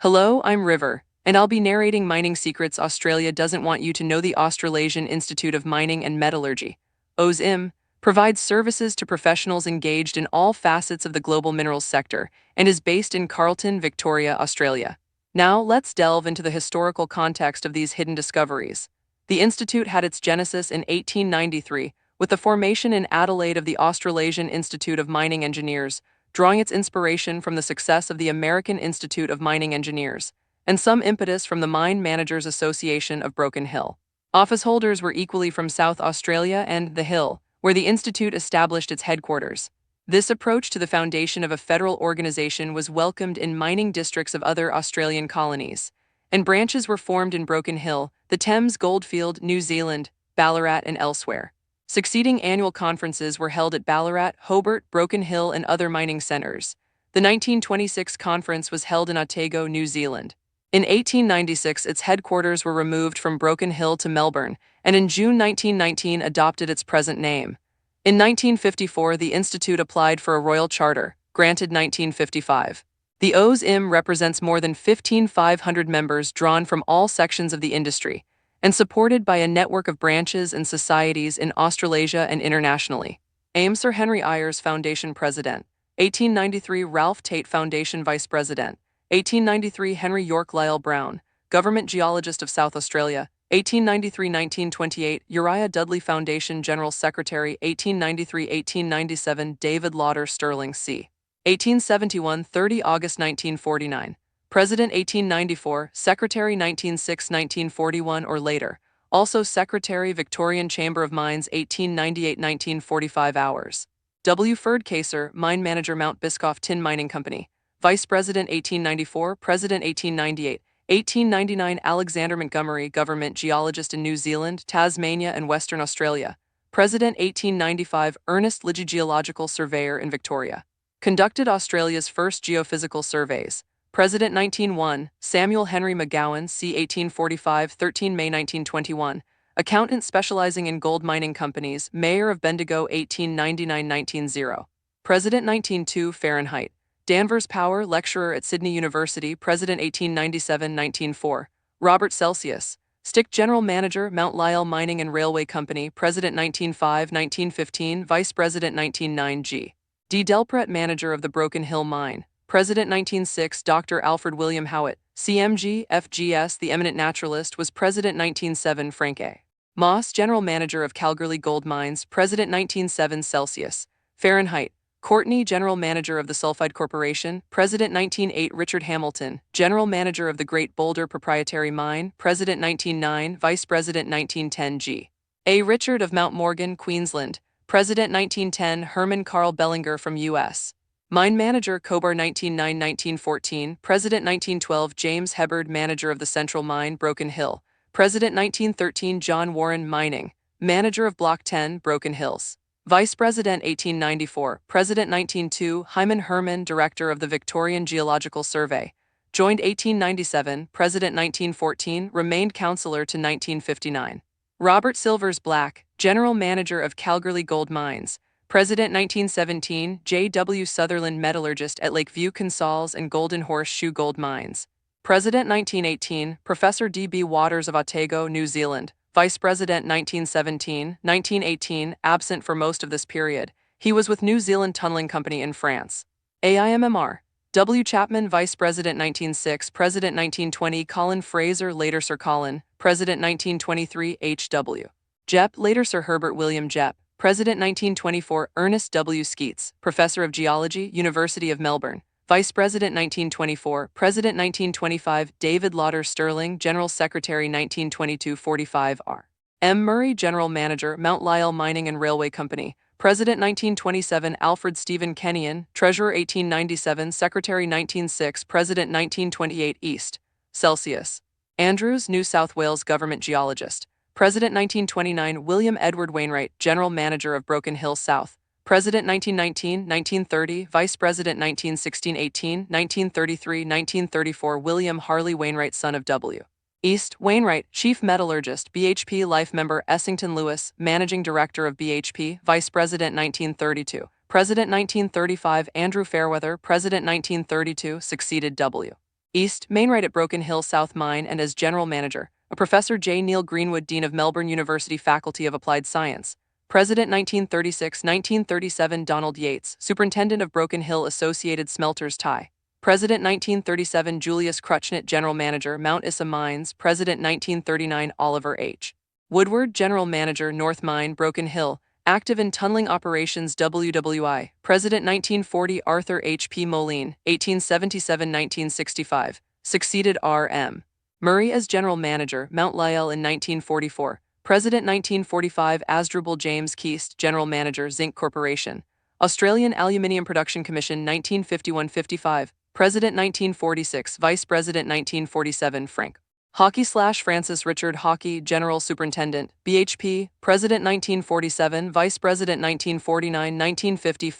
Hello, I'm River, and I'll be narrating Mining Secrets Australia Doesn't Want You to Know. The Australasian Institute of Mining and Metallurgy, AusIMM, provides services to professionals engaged in all facets of the global minerals sector and is based in Carlton, Victoria, Australia. Now, let's delve into the historical context of these hidden discoveries. The institute had its genesis in 1893 with the formation in Adelaide of the Australasian Institute of Mining Engineers, drawing its inspiration from the success of the American Institute of Mining Engineers, and some impetus from the Mine Managers Association of Broken Hill. Office holders were equally from South Australia and the Hill, where the institute established its headquarters. This approach to the foundation of a federal organization was welcomed in mining districts of other Australian colonies, and branches were formed in Broken Hill, the Thames Goldfield, New Zealand, Ballarat, and elsewhere. Succeeding annual conferences were held at Ballarat, Hobart, Broken Hill, and other mining centres. The 1926 conference was held in Otago, New Zealand. In 1896, its headquarters were removed from Broken Hill to Melbourne, and in June 1919 adopted its present name. In 1954, the Institute applied for a royal charter, granted 1955. The AusIMM represents more than 1,500 members drawn from all sections of the industry, and supported by a network of branches and societies in Australasia and internationally. AIM Sir Henry Ayres Foundation President, 1893 Ralph Tate Foundation Vice President, 1893 Henry York Lyell Brown, Government Geologist of South Australia, 1893-1928 Uriah Dudley Foundation General Secretary, 1893-1897 David Lauder Sterling c. 1871 30 August 1949. President 1894, Secretary 1906-1941 or later, also Secretary Victorian Chamber of Mines 1898-1945 hours. W. Ferdkaser, Mine Manager Mount Biscoff Tin Mining Company, Vice President 1894, President 1898, 1899 Alexander Montgomery, Government Geologist in New Zealand, Tasmania and Western Australia, President 1895 Ernest Lidgy Geological Surveyor in Victoria. Conducted Australia's first geophysical surveys. President 1901, Samuel Henry McGowan, c. 1845, 13 May 1921, Accountant specializing in gold mining companies, Mayor of Bendigo 1899-1900. President 1902, Fahrenheit, Danvers Power, Lecturer at Sydney University, President 1897-1904, Robert Celsius, Stick General Manager, Mount Lyell Mining and Railway Company, President 1905-1915, Vice President 1909 G. D. Delpret, Manager of the Broken Hill Mine, President 1906 Dr. Alfred William Howitt, CMG, FGS The Eminent Naturalist was President 1907 Frank A. Moss, General Manager of Calgary Gold Mines, President 1907 Celsius, Fahrenheit, Courtney, General Manager of the Sulphide Corporation, President 1908 Richard Hamilton, General Manager of the Great Boulder Proprietary Mine, President 1909 Vice President 1910 G. A. Richard of Mount Morgan, Queensland, President 1910 Herman Carl Bellinger from U.S. Mine Manager Cobar 1909-1914, President 1912 James Hebbard Manager of the Central Mine, Broken Hill, President 1913 John Warren Mining, Manager of Block 10, Broken Hills, Vice President 1894, President 1902 Hyman Herman Director of the Victorian Geological Survey, joined 1897, President 1914, remained Councillor to 1959. Robert Silvers Black, General Manager of Calgary Gold Mines, President 1917, J. W. Sutherland Metallurgist at Lakeview Consals and Golden Horseshoe Gold Mines, President 1918, Professor D. B. Waters of Otago, New Zealand, Vice President 1917-1918, absent for most of this period. He was with New Zealand Tunnelling Company in France. AIMMR. W. Chapman, Vice President 1906, President 1920, Colin Fraser, later Sir Colin, President 1923, H.W. Jepp, later Sir Herbert William Jepp, President 1924, Ernest W. Skeets, Professor of Geology, University of Melbourne, Vice President 1924, President 1925, David Lauder Sterling, General Secretary 1922-45 R. M. Murray, General Manager, Mount Lyell Mining and Railway Company, President 1927, Alfred Stephen Kenyon, Treasurer 1897, Secretary 1906, President 1928 East, Celsius. Andrews, New South Wales Government Geologist, President 1929, William Edward Wainwright, General Manager of Broken Hill South, President 1919-1930, Vice President 1916-18, 1933-1934, William Harley Wainwright, son of W. East Wainwright, Chief Metallurgist, BHP Life Member Essington Lewis, Managing Director of BHP, Vice President 1932, President 1935, Andrew Fairweather, President 1932, succeeded W. East, Mainwright at Broken Hill South Mine, and as General Manager, a Professor J. Neil Greenwood, Dean of Melbourne University Faculty of Applied Science. President 1936-1937 Donald Yates, Superintendent of Broken Hill Associated Smelters Thai. President 1937 Julius Cruchnett, General Manager, Mount Isa Mines. President 1939 Oliver H. Woodward, General Manager, North Mine, Broken Hill, active in tunneling operations WWI. President 1940 Arthur H. P. Moline, 1877-1965, succeeded R.M. Murray as General Manager, Mount Lyell in 1944. President 1945 Asdrubal James Keast, General Manager, Zinc Corporation. Australian Aluminium Production Commission 1951-55. President 1946, Vice President 1947 Frank Hockey/Francis Richard Hockey, General Superintendent, BHP, President 1947, Vice President 1949-1950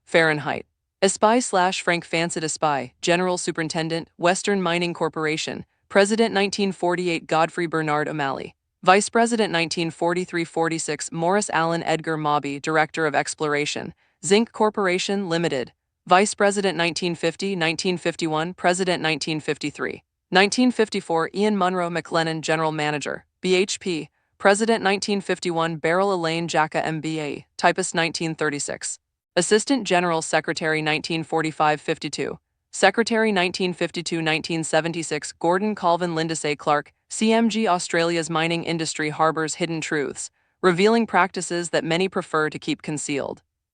Fahrenheit. Espy/Frank Fancett Espy, General Superintendent, Western Mining Corporation, President 1948 Godfrey Bernard O'Malley, Vice President 1943-46 Morris Allen Edgar Mobby, Director of Exploration, Zinc Corporation Limited, Vice President 1950-1951, President 1953. 1954 Ian Munro McLennan, General Manager, BHP, President 1951 Beryl Elaine Jacka MBA, Typist 1936. Assistant General Secretary 1945-52. Secretary 1952-1976 Gordon Colvin Lindesay Clark, CMG. Australia's mining industry harbors hidden truths, revealing practices that many prefer to keep concealed.